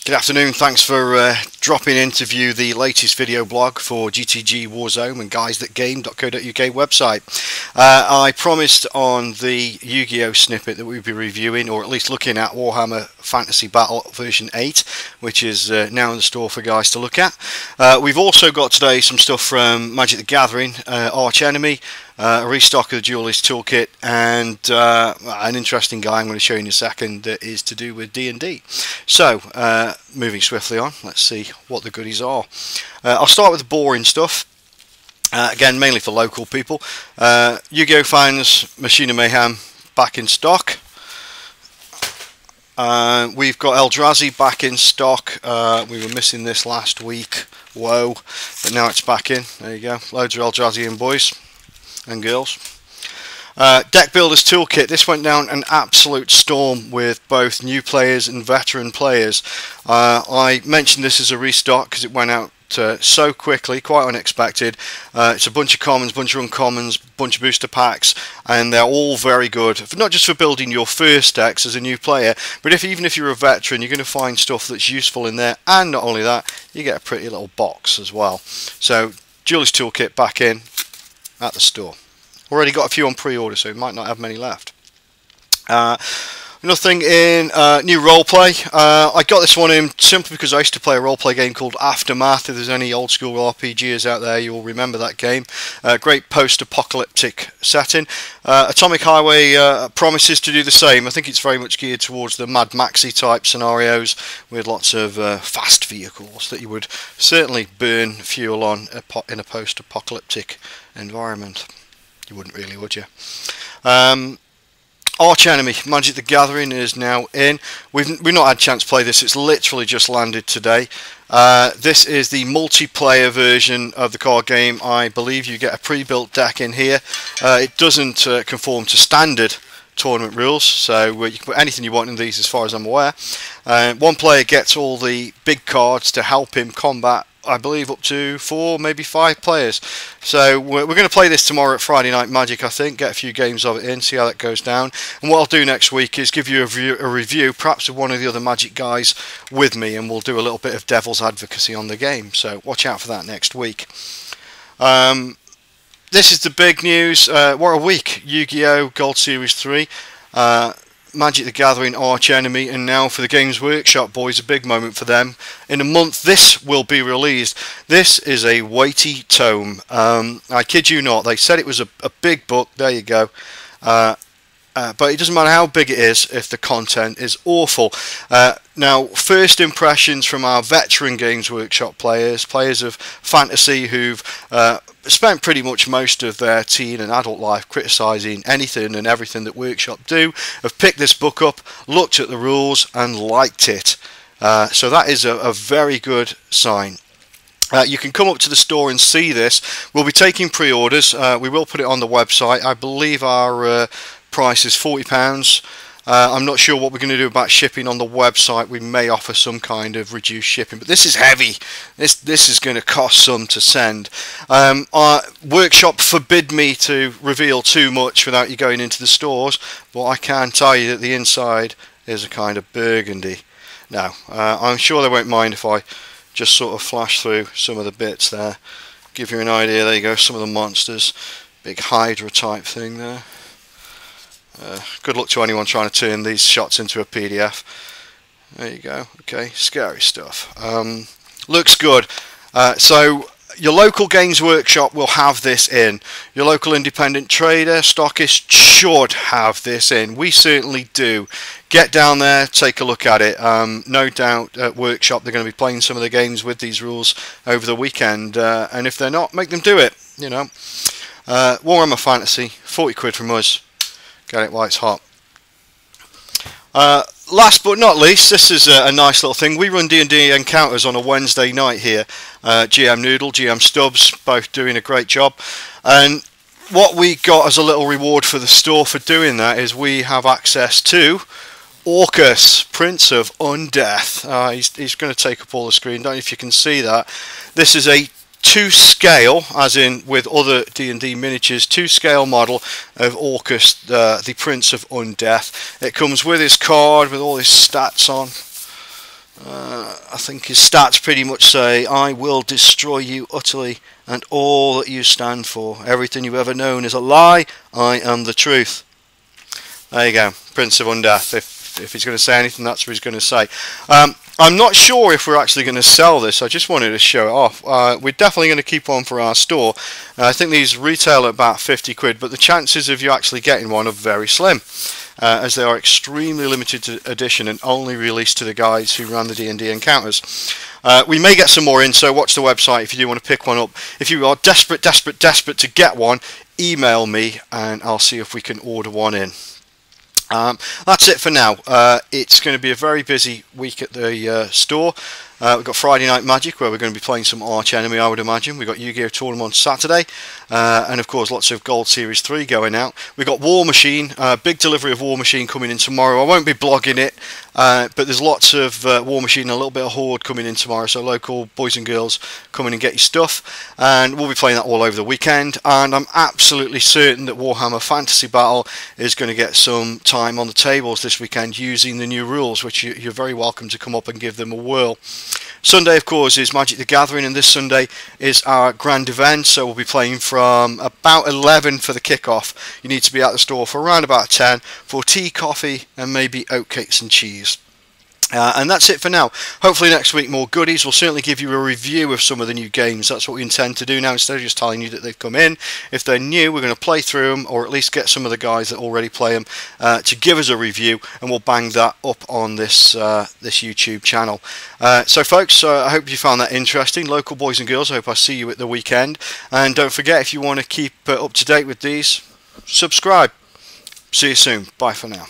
Good afternoon, thanks for dropping in to view the latest video blog for GTG, Warzone and guysthatgame.co.uk website. I promised on the Yu-Gi-Oh snippet that we'd be reviewing, or at least looking at, Warhammer Fantasy Battle version 8, which is now in the store for guys to look at. We've also got today some stuff from Magic the Gathering, Archenemy, a restock of the Duelist Toolkit, and an interesting guy I'm going to show you in a second that is to do with D&D. So, moving swiftly on, let's see what the goodies are. I'll start with the boring stuff. Again, mainly for local people. Yu-Gi-Oh fans, Machine of Mayhem back in stock. We've got Eldrazi back in stock. We were missing this last week. Whoa. But now it's back in. There you go. Loads of Eldrazi in, boys and girls. Deck Builders Toolkit. This went down an absolute storm with both new players and veteran players. I mentioned this as a restock because it went out so quickly, quite unexpected. It's a bunch of commons, bunch of uncommons, bunch of booster packs, and they're all very good, not just for building your first decks as a new player, but even if you're a veteran, you're going to find stuff that's useful in there. And not only that, you get a pretty little box as well. So Duelist Toolkit back in at the store. Already got a few on pre-order, so we might not have many left. Nothing in new roleplay. I got this one in simply because I used to play a roleplay game called Aftermath. If there's any old school RPGers out there, you'll remember that game. Great post-apocalyptic setting. Atomic Highway promises to do the same. I think it's very much geared towards the Mad Maxi type scenarios with lots of fast vehicles that you would certainly burn fuel on in a post-apocalyptic environment. You wouldn't really, would you? Archenemy, Magic the Gathering is now in. We've not had a chance to play this. It's literally just landed today. This is the multiplayer version of the card game. I believe you get a pre-built deck in here. It doesn't conform to standard tournament rules, so you can put anything you want in these as far as I'm aware. One player gets all the big cards to help him combat, I believe, up to 4, maybe 5 players. So we're going to play this tomorrow at Friday Night Magic, I think, get a few games of it in, see how that goes down. And what I'll do next week is give you a review, perhaps with one of the other Magic guys with me, and we'll do a little bit of devil's advocacy on the game. So watch out for that next week. This is the big news. What a week. Yu-Gi-Oh! Gold Series 3. Magic the Gathering, Archenemy, and now for the Games Workshop boys, a big moment for them. In a month this will be released. This is a weighty tome. I kid you not, they said it was a big book. There you go. But it doesn't matter how big it is if the content is awful. Now, first impressions from our veteran Games Workshop players of fantasy who've spent pretty much most of their teen and adult life criticising anything and everything that Workshop do, have picked this book up, looked at the rules and liked it. So that is a very good sign. You can come up to the store and see this. We'll be taking pre-orders. We will put it on the website. I believe our price is £40. I'm not sure what we're going to do about shipping on the website. We may offer some kind of reduced shipping, but this is heavy. This is going to cost some to send. Our Workshop forbid me to reveal too much without you going into the stores, but I can tell you that the inside is a kind of burgundy. Now, I'm sure they won't mind if I just sort of flash through some of the bits there. Give you an idea. There you go, some of the monsters. Big Hydra type thing there. Good luck to anyone trying to turn these shots into a PDF. There you go. Okay, scary stuff. Looks good. So your local Games Workshop will have this in. Your local independent trader, stockist should have this in. We certainly do. Get down there, take a look at it. No doubt at Workshop they're going to be playing some of the games with these rules over the weekend. And if they're not, make them do it. You know. Warhammer Fantasy, 40 quid from us. Get it while it's hot. Last but not least, this is a nice little thing. We run D&D encounters on a Wednesday night here. GM Noodle, GM Stubbs, both doing a great job. And what we got as a little reward for the store for doing that is we have access to ORCUS, Prince of UNDEATH. He's going to take up all the screen. Don't know if you can see that. This is a to scale, as in with other D&D miniatures, to scale model of ORCUS, the Prince of UNDEATH. It comes with his card with all his stats on. I think his stats pretty much say, I will destroy you utterly and all that you stand for. Everything you've ever known is a lie. I am the truth. There you go, Prince of Undeath. If he's going to say anything, that's what he's going to say. I'm not sure if we're actually going to sell this. I just wanted to show it off. We're definitely going to keep one for our store. I think these retail at about 50 quid, but the chances of you actually getting one are very slim, as they are extremely limited edition and only released to the guys who run the D&D encounters. We may get some more in, so watch the website if you do want to pick one up. If you are desperate to get one, email me and I'll see if we can order one in. That's it for now. It's going to be a very busy week at the store. We've got Friday Night Magic, where we're going to be playing some Archenemy, I would imagine. We've got Yu-Gi-Oh! Tournament on Saturday, and of course lots of Gold Series 3 going out. We've got War Machine, big delivery of War Machine coming in tomorrow. I won't be blogging it, but there's lots of War Machine and a little bit of Horde coming in tomorrow, so local boys and girls, come in and get your stuff. And we'll be playing that all over the weekend, and I'm absolutely certain that Warhammer Fantasy Battle is going to get some time on the tables this weekend using the new rules, which you're very welcome to come up and give them a whirl. Sunday, of course, is Magic the Gathering, and this Sunday is our grand event, so we'll be playing from about 11 for the kickoff. You need to be at the store for around about 10 for tea, coffee, and maybe oatcakes and cheese. And that's it for now. Hopefully next week more goodies. We'll certainly give you a review of some of the new games. That's what we intend to do now, instead of just telling you that they've come in. If they're new, we're going to play through them, or at least get some of the guys that already play them to give us a review, and we'll bang that up on this this YouTube channel. So folks, I hope you found that interesting. Local boys and girls, I hope I see you at the weekend. And don't forget, if you want to keep up to date with these, subscribe. See you soon. Bye for now.